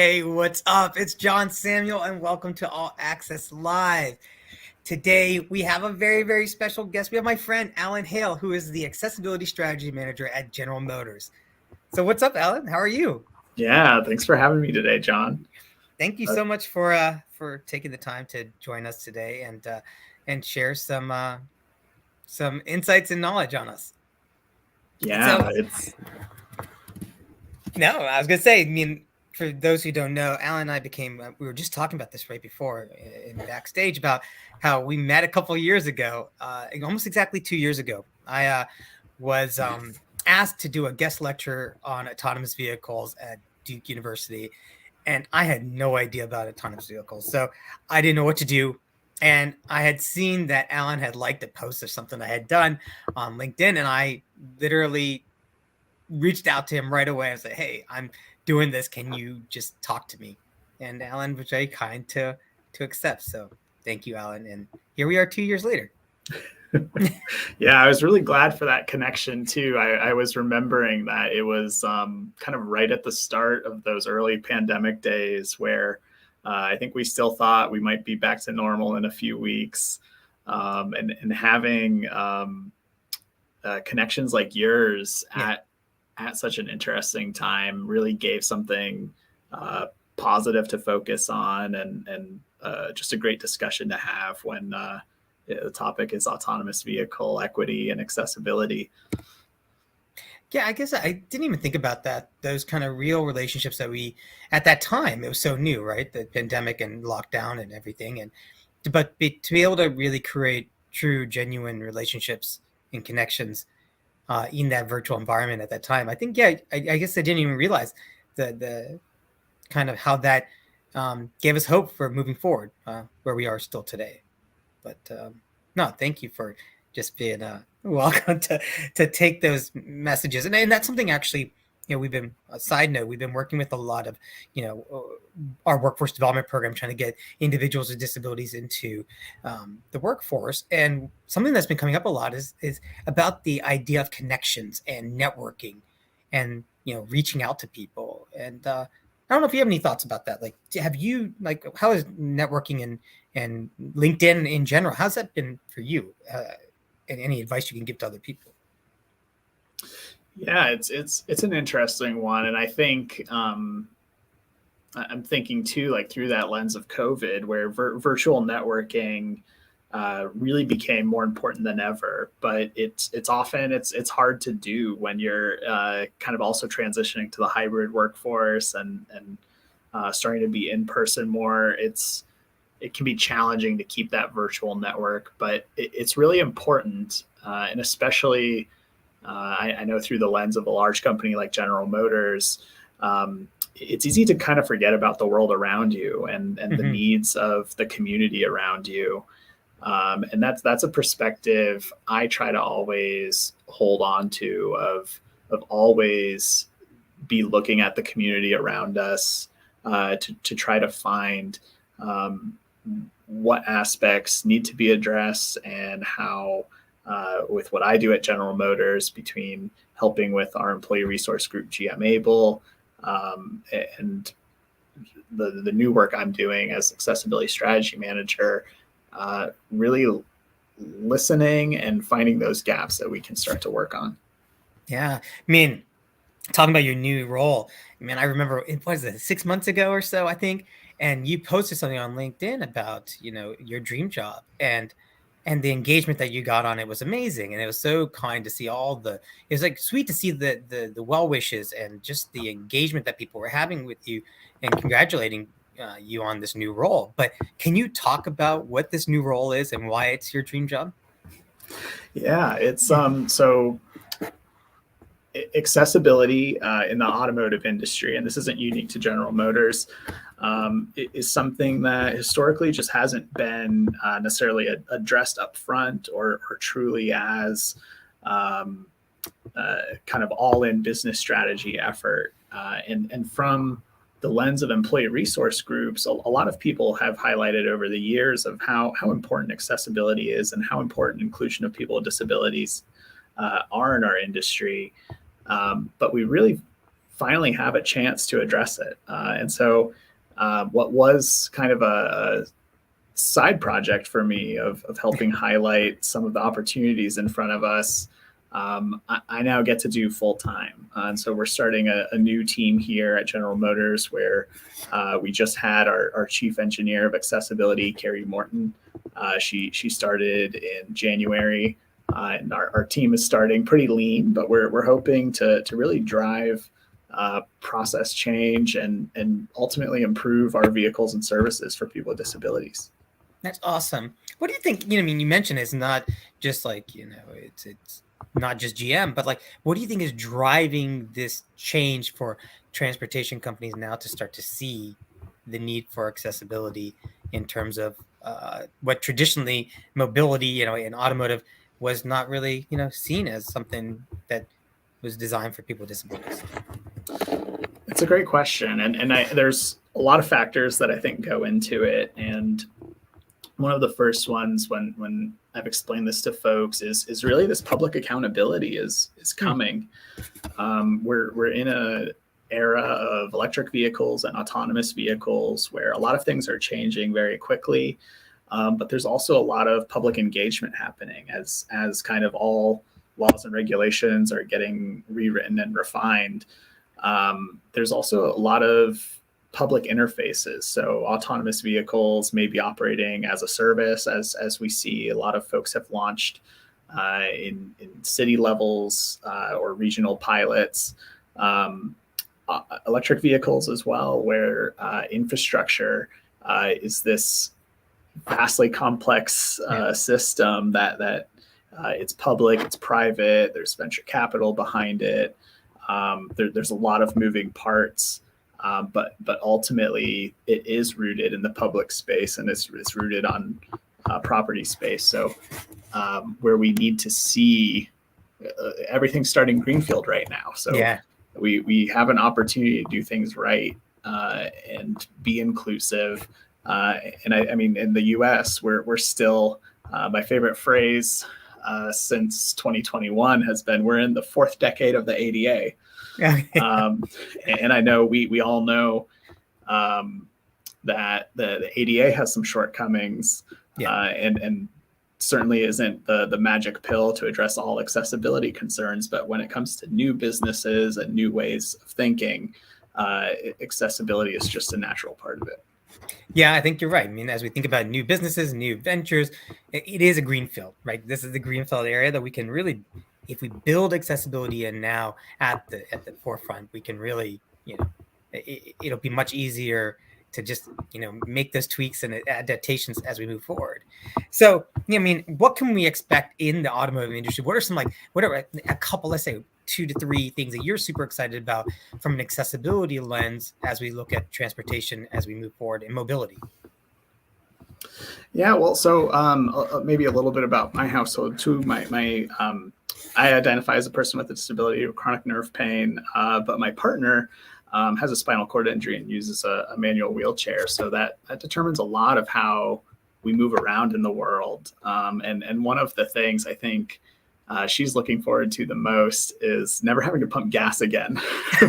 Hey, what's up? It's John Samuel, and welcome to All Access Live. Today, we have a very, very special guest. We have my friend, Alan Hejl, who is the Accessibility Strategy Manager at General Motors. So what's up, Alan? How are you? Yeah, thanks for having me today, John. Thank you Uh, so much for taking the time to join us today and share some insights and knowledge on us. So, yeah, it's no, I was gonna say, for those who don't know, Alan and I we were just talking about this right before in backstage about how we met a couple of years ago, almost exactly 2 years ago. I was asked to do a guest lecture on autonomous vehicles at Duke University, and I had no idea about autonomous vehicles. So I didn't know what to do. And I had seen that Alan had liked a post or something I had done on LinkedIn, and I literally reached out to him right away and said, "Hey, I'm doing this. Can you just talk to me?" And Alan was very kind to accept. So thank you, Alan. And here we are 2 years later. yeah, I was really glad for that connection too. I was remembering that it was kind of right at the start of those early pandemic days where I think we still thought we might be back to normal in a few weeks, and having connections like yours Yeah. at such an interesting time really gave something uh, positive to focus on, and just a great discussion to have when the topic is autonomous vehicle equity and accessibility. Yeah, I guess I didn't even think about that. Those kind of real relationships that we, at that time, it was so new, right? The pandemic and lockdown and everything. To be able to really create true, genuine relationships and connections in that virtual environment at that time. I think, yeah, I guess I didn't even realize the kind of how that gave us hope for moving forward, where we are still today. But no, thank you for just being welcome to take those messages, and that's something actually. We've been a side note. We've been working with a lot of, our workforce development program, trying to get individuals with disabilities into the workforce. And something that's been coming up a lot is about the idea of connections and networking, and reaching out to people. And I don't know if you have any thoughts about that. Like, have you how is networking and LinkedIn in general? How's that been for you? And any advice you can give to other people? Yeah, it's an interesting one, and I think I'm thinking too, like through that lens of COVID, where virtual networking really became more important than ever. But it's often it's hard to do when you're kind of also transitioning to the hybrid workforce and starting to be in person more. It can be challenging to keep that virtual network, but it's really important, and especially I know through the lens of a large company like General Motors. It's easy to kind of forget about the world around you and the Mm-hmm. needs of the community around you. And that's a perspective I try to always hold on to of always be looking at the community around us, to try to find um, what aspects need to be addressed and how, with what I do at General Motors, between helping with our employee resource group GM Able, and the new work I'm doing as accessibility strategy manager, really listening and finding those gaps that we can start to work on. Yeah, talking about your new role. I remember it was 6 months ago or so, I think, and you posted something on LinkedIn about your dream job, and the engagement that you got on it was amazing, and it was so kind to see it was like sweet to see the well wishes and just the engagement that people were having with you and congratulating you on this new role. But can you talk about what this new role is and why it's your dream job? Yeah, it's so accessibility in the automotive industry, and this isn't unique to General Motors, is something that historically just hasn't been necessarily addressed up front or truly as kind of all-in business strategy effort. And from the lens of employee resource groups, a lot of people have highlighted over the years of how important accessibility is and how important inclusion of people with disabilities are in our industry. But we really finally have a chance to address it. And so, what was kind of a side project for me of helping highlight some of the opportunities in front of us, I now get to do full time. And so we're starting a new team here at General Motors where we just had our chief engineer of accessibility, Carrie Morton. She started in January, and our team is starting pretty lean, but we're hoping to really drive process change and ultimately improve our vehicles and services for people with disabilities. That's awesome. What do you think? I mean, you mentioned it's not just like, it's not just GM, but like, what do you think is driving this change for transportation companies now to start to see the need for accessibility in terms of what traditionally mobility, in automotive was not really, seen as something that was designed for people with disabilities? It's a great question. There's a lot of factors that I think go into it. And one of the first ones when I've explained this to folks is really this public accountability is coming. We're in a era of electric vehicles and autonomous vehicles where a lot of things are changing very quickly. But there's also a lot of public engagement happening as kind of all laws and regulations are getting rewritten and refined. There's also a lot of public interfaces. So autonomous vehicles may be operating as a service, as we see a lot of folks have launched in city levels or regional pilots. Electric vehicles as well, where infrastructure is this vastly complex system that it's public, it's private, there's venture capital behind it. There's a lot of moving parts. But ultimately, it is rooted in the public space, and it's rooted on property space. So where we need to see everything starting greenfield right now. So we have an opportunity to do things right and be inclusive. And I mean, in the U.S., we're still my favorite phrase since 2021 has been we're in the fourth decade of the ADA. And I know we all know that the ADA has some shortcomings, and certainly isn't the magic pill to address all accessibility concerns. But when it comes to new businesses and new ways of thinking, accessibility is just a natural part of it. Yeah, I think you're right. I mean, as we think about new businesses, new ventures, it is a greenfield, right? This is the greenfield area that we can really, if we build accessibility in now at the forefront, we can really, it'll be much easier to just, make those tweaks and adaptations as we move forward. So, I mean, what can we expect in the automotive industry? What are some a couple, let's say 2 to 3 things that you're super excited about from an accessibility lens as we look at transportation as we move forward in mobility? Yeah, well, so maybe a little bit about my household too. I identify as a person with a disability or chronic nerve pain, but my partner has a spinal cord injury and uses a manual wheelchair. So that determines a lot of how we move around in the world. And one of the things I think she's looking forward to the most is never having to pump gas again,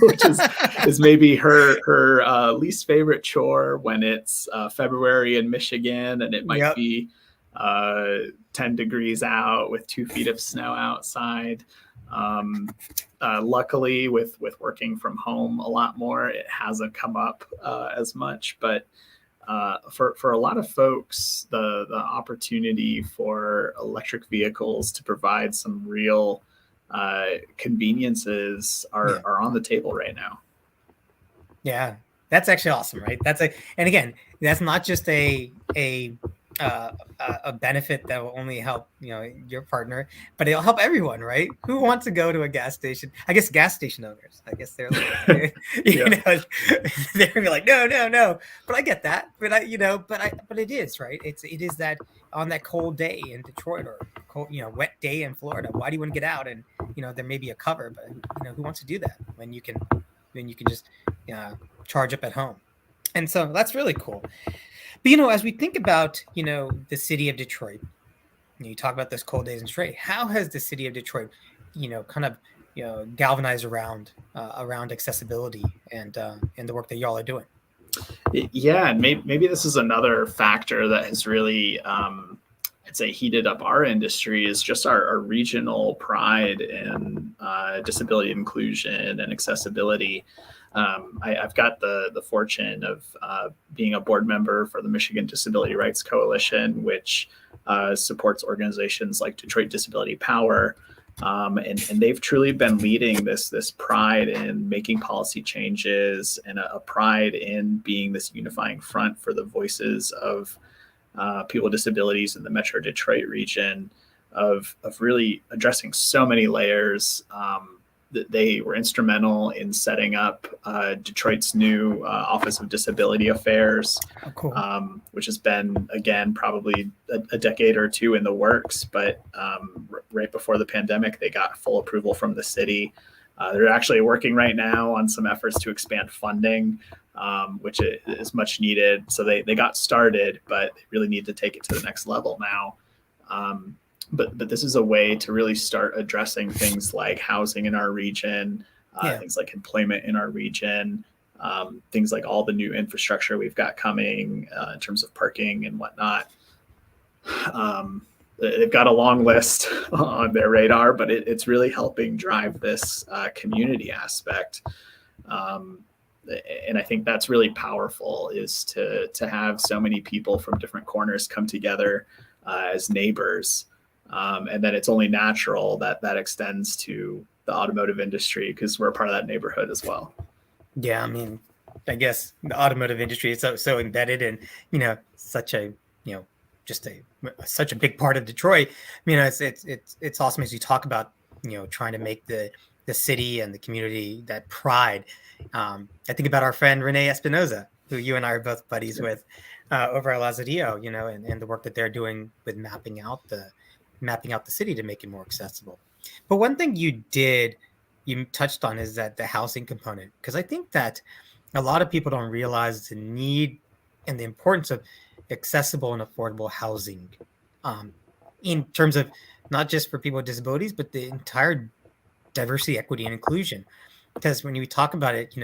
which is maybe her least favorite chore when it's February in Michigan and it might be 10 degrees out with 2 feet of snow outside. Luckily, with working from home a lot more, it hasn't come up as much. But for a lot of folks, the opportunity for electric vehicles to provide some real conveniences are on the table right now. Yeah, that's actually awesome, right? And again, that's not just a benefit that will only help your partner, but it'll help everyone, right? Who wants to go to a gas station? I guess gas station owners. I guess they're like, they're gonna be like, no. But I get that. But but it is right. It is that on that cold day in Detroit or cold, wet day in Florida. Why do you want to get out? And there may be a cover, but who wants to do that when you can just charge up at home? And so that's really cool. But, as we think about, the city of Detroit, you talk about those cold days in Detroit, how has the city of Detroit, kind of galvanize around accessibility and the work that y'all are doing. Yeah, and maybe this is another factor that has really, I'd say, heated up our industry is just our regional pride in disability inclusion and accessibility. I've got the fortune of being a board member for the Michigan Disability Rights Coalition, which supports organizations like Detroit Disability Power. And they've truly been leading this pride in making policy changes and a pride in being this unifying front for the voices of people with disabilities in the Metro Detroit region, of really addressing so many layers. That they were instrumental in setting up Detroit's new Office of Disability Affairs, Oh, cool. which has been, again, probably a decade or two in the works. But right before the pandemic, they got full approval from the city. They're actually working right now on some efforts to expand funding, which is much needed. So they got started, but they really need to take it to the next level now. But this is a way to really start addressing things like housing in our region, Yeah. things like employment in our region, things like all the new infrastructure we've got coming in terms of parking and whatnot. They've got a long list on their radar, but it's really helping drive this community aspect. And I think that's really powerful, is to have so many people from different corners come together as neighbors. And then it's only natural that that extends to the automotive industry, because we're a part of that neighborhood as well. Yeah, I mean, I guess the automotive industry is so embedded and such a just such a big part of Detroit. It's awesome as you talk about trying to make the city and the community that pride. I think about our friend Renee Espinoza, who you and I are both buddies with over at Lazarillo, and the work that they're doing with mapping out the city to make it more accessible. But one thing you touched on is that the housing component, because I think that a lot of people don't realize the need and the importance of accessible and affordable housing, in terms of not just for people with disabilities, but the entire diversity, equity, and inclusion. Because when you talk about it,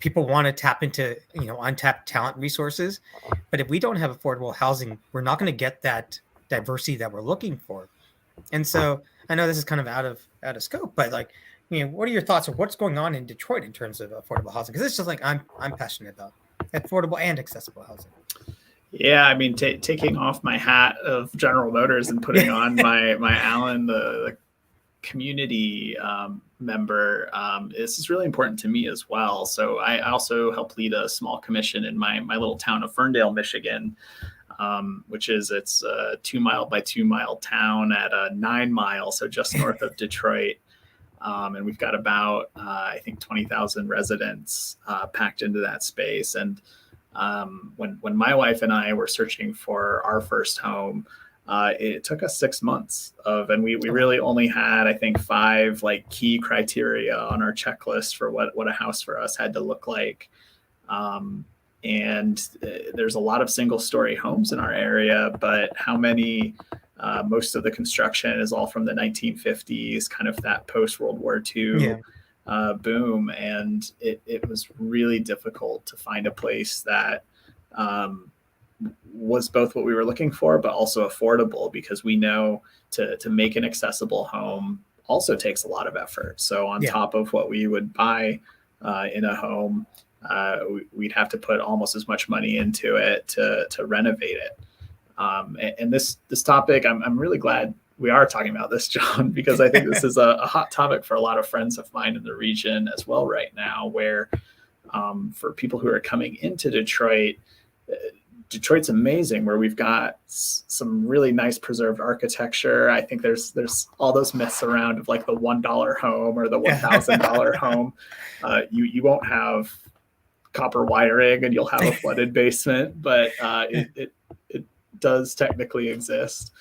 people want to tap into untapped talent resources, but if we don't have affordable housing, we're not going to get that diversity that we're looking for. And so I know this is kind of out of scope, but what are your thoughts on what's going on in Detroit in terms of affordable housing? Because it's just like I'm passionate about affordable and accessible housing. Yeah, I mean, taking off my hat of General Motors and putting on my Allen, the community member, this is really important to me as well. So I also help lead a small commission in my little town of Ferndale, Michigan, which is it's a 2 mile by 2 mile town at 9 miles, so just north of Detroit. And we've got about, I think, 20,000 residents packed into that space. And when my wife and I were searching for our first home, it took us 6 months and we really only had, I think, 5 key criteria on our checklist for what a house for us had to look like. And there's a lot of single story homes in our area, but how many, most of the construction is all from the 1950s, kind of that post World War II boom. And it was really difficult to find a place that was both what we were looking for, but also affordable, because we know to make an accessible home also takes a lot of effort. So on top of what we would buy in a home, we'd have to put almost as much money into it to renovate it. And this topic, I'm really glad we are talking about this, John, because I think this is a hot topic for a lot of friends of mine in the region as well right now, where for people who are coming into Detroit, Detroit's amazing, where we've got some really nice preserved architecture. I think there's all those myths around of the $1 home or the $1,000 home. You won't have copper wiring and you'll have a flooded basement, but it does technically exist.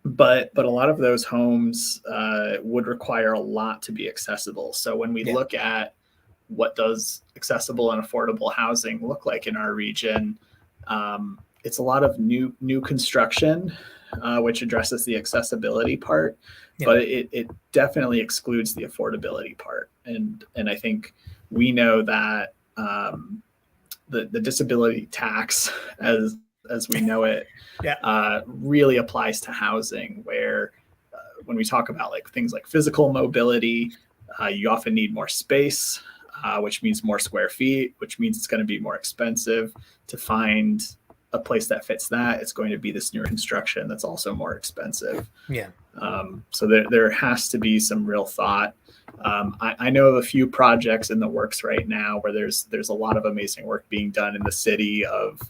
But a lot of those homes would require a lot to be accessible. So when we look at what does accessible and affordable housing look like in our region, it's a lot of new construction, which addresses the accessibility part, Yeah. but it definitely excludes the affordability part. And I think we know that the disability tax, as we know it, Yeah. really applies to housing, where when we talk about like things like physical mobility, you often need more space, which means more square feet, which means it's going to be more expensive to find a place that fits that. It's going to be this newer construction that's also more expensive. Yeah. So there has to be some real thought. I know of a few projects in the works right now where there's a lot of amazing work being done in the city of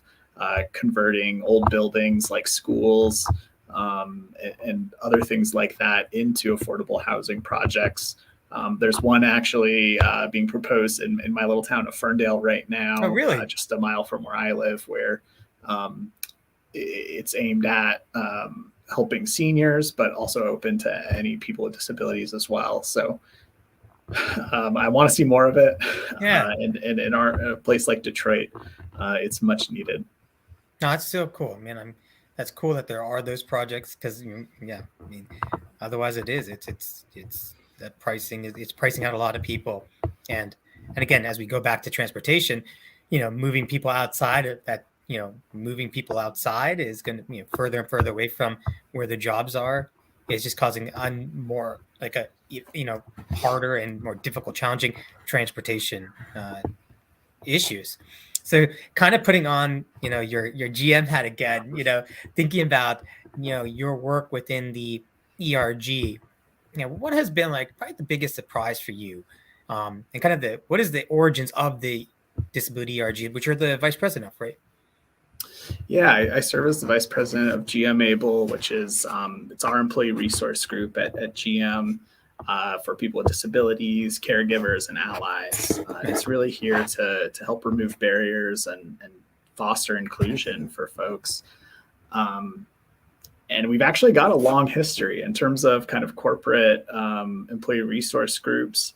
converting old buildings like schools and other things like that into affordable housing projects. There's one actually being proposed in my little town of Ferndale right Oh, now, really? just a mile from where I live, where it's aimed at helping seniors, but also open to any people with disabilities as well. So I want to see more of it. Yeah. And in a place like Detroit, it's much needed. No, that's so cool, man. That's cool that there are those projects because yeah, I mean, otherwise it's that pricing is it's pricing out a lot of people, and again, as we go back to transportation, moving people outside of that, moving people outside is going to further and further away from where the jobs are is just causing more like a harder and more difficult, challenging transportation issues. So kind of putting on, your GM hat again, thinking about, your work within the ERG, what has been like probably the biggest surprise for you? And kind of what is the origins of the disability ERG, which you're the vice president of, right? Yeah, I serve as the vice president of GM Able, which is it's our employee resource group at GM for people with disabilities, caregivers, and allies. It's really here to help remove barriers and foster inclusion for folks. And we've actually got a long history in terms of kind of corporate employee resource groups.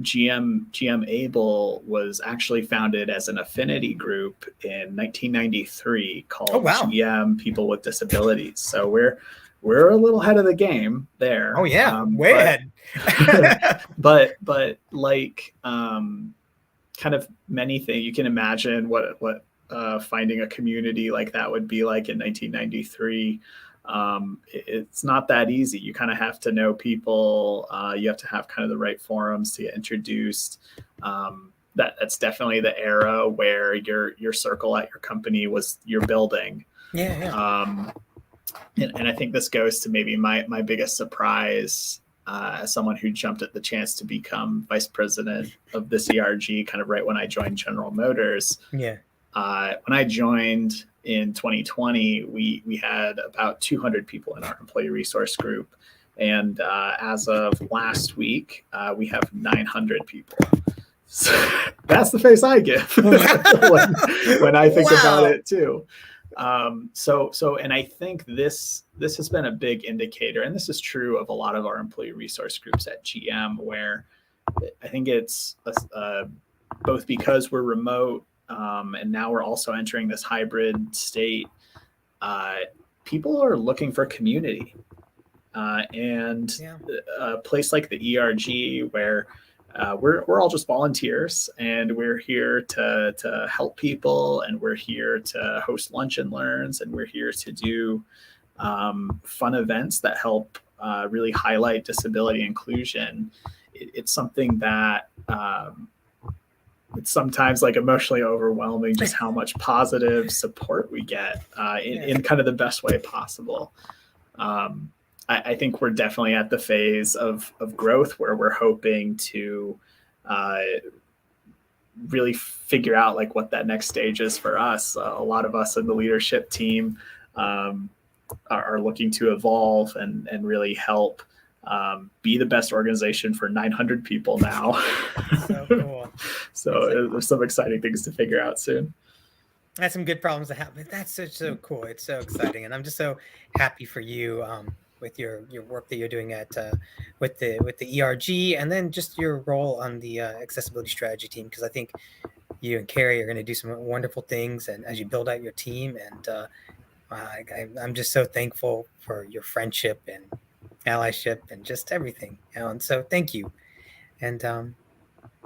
GM Able was actually founded as an affinity group in 1993 Oh, called wow. GM People with Disabilities. So we're a little ahead of the game there. Oh, yeah. Way ahead. but like kind of many things, you can imagine what finding a community like that would be like in 1993. It's not that easy. You kind of have to know people. You have to have kind of the right forums to get introduced. That's definitely the era where your circle at your company was your building. Yeah. And I think this goes to maybe my biggest surprise as someone who jumped at the chance to become vice president of this ERG kind of right when I joined General Motors. Yeah. When I joined in 2020, we had about 200 people in our employee resource group. And as of last week, we have 900 people. So that's the face I give when I think about it too. And I think this has been a big indicator, and this is true of a lot of our employee resource groups at GM, where I think it's both because we're remote, and now we're also entering this hybrid state. People are looking for community, and a place like the ERG where we're all just volunteers, and we're here to help people, and we're here to host lunch and learns, and we're here to do fun events that help really highlight disability inclusion. It's something that it's sometimes like emotionally overwhelming just how much positive support we get in kind of the best way possible. I think we're definitely at the phase of growth where we're hoping to really figure out like what that next stage is for us. A lot of us in the leadership team are looking to evolve and really help be the best organization for 900 people now. So cool. So there's some exciting things to figure out soon. That's some good problems to have. But that's so cool. It's so exciting, and I'm just so happy for you with your work that you're doing at with the ERG, and then just your role on the accessibility strategy team. Because I think you and Carrie are going to do some wonderful things, and as you build out your team, and I'm just so thankful for your friendship and allyship and just everything, Alan. So thank you. And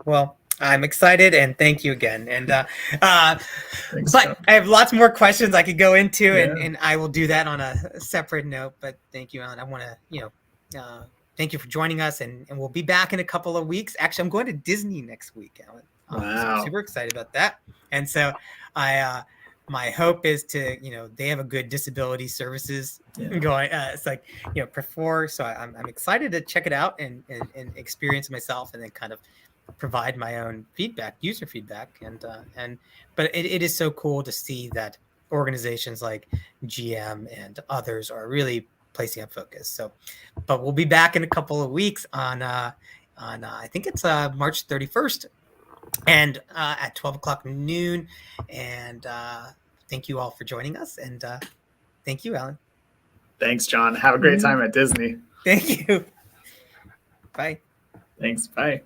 well, I'm excited and thank you again. And Thanks, but John. I have lots more questions I could go into, Yeah. and I will do that on a separate note. But thank you, Alan. I want to, thank you for joining us, and we'll be back in a couple of weeks. Actually, I'm going to Disney next week, Alan. So I'm Wow. super excited about that. And so I, my hope is to, they have a good disability services Yeah. going. It's like, before. So I'm excited to check it out and experience myself, and then kind of provide my own feedback, user feedback, but it is so cool to see that organizations like GM and others are really placing a focus. So, but we'll be back in a couple of weeks on I think it's March 31st, and at 12 o'clock noon. And thank you all for joining us, and thank you, Alan. Thanks, John. Have a great time at Disney. Thank you. Bye. Thanks. Bye.